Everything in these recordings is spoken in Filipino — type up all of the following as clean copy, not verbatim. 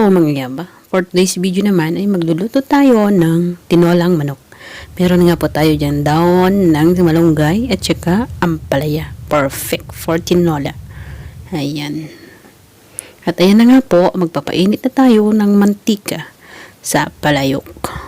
Hello mga yaba, for today's video naman ay magluluto tayo ng tinolang manok. Meron nga po tayo dyan daon ng malunggay at saka ampalaya. Perfect for tinola. Ayan. At ayan na nga po, magpapainit na tayo ng mantika sa palayok.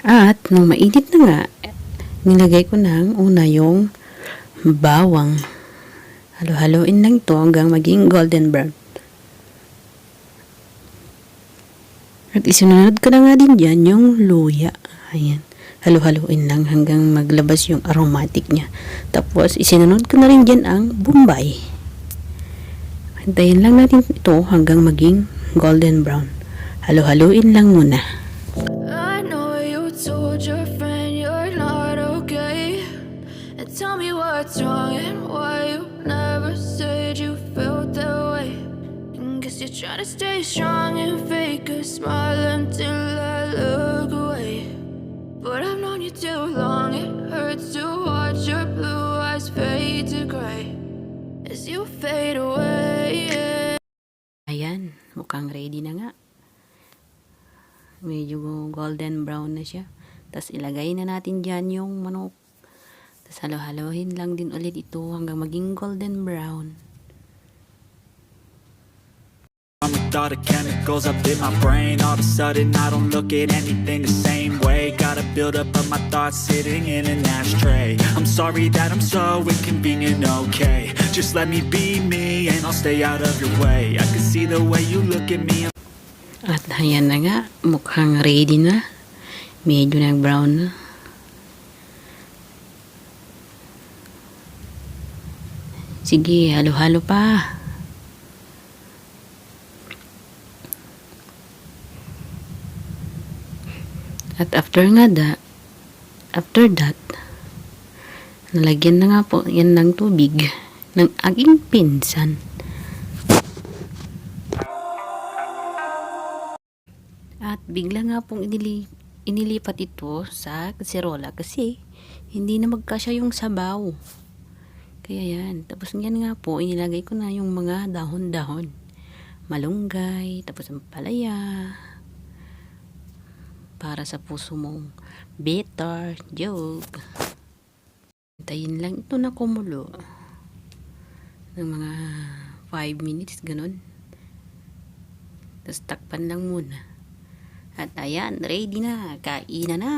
At nung mainit na nga, nilagay ko ng una yung bawang. Halo-haloin lang ito hanggang maging golden brown. At isunod ko na nga din dyan yung luya. Ayan. Halo-haloin lang hanggang maglabas yung aromatic niya. Tapos isinunod ko na rin dyan ang bombay. Hintayin lang natin ito hanggang maging golden brown. Halo-haloin lang muna. Told your friend you're not okay, and tell me what's wrong and why you never said you felt that way. And guess you're trying to stay strong and fake a smile until I look away. But I've known you too long, it hurts to watch your blue eyes fade to gray as you fade away. Ayan, mukhang ready na nga. Medyo golden brown na siya. Tapos ilagay na natin dyan yung manok. Tapos halo-halohin lang din ulit ito hanggang maging golden brown. With all the chemicals up in my brain, all of a sudden I don't look at anything the same way. Got a build up of my thoughts sitting in an ashtray. I'm sorry that I'm so inconvenient, okay. Just let me be me and I'll stay out of your way. I can see the way you look at me. At ayan na nga, mukhang ready na. Medyo nag-brown na. Sige, halo-halo pa. At after that, nalagyan na nga po yan ng tubig ng aking pinsan. At bigla nga pong inilipat ito sa kaserola kasi hindi na magkasya yung sabaw. Kaya yan. Tapos yan nga po, inilagay ko na yung mga dahon-dahon. Malunggay, tapos ang palaya. Para sa puso mong bitter joke. Hintayin lang ito na kumulo. Ng mga 5 minutes, ganun. Tapos takpan lang muna. At ayan, ready na. Kainan na.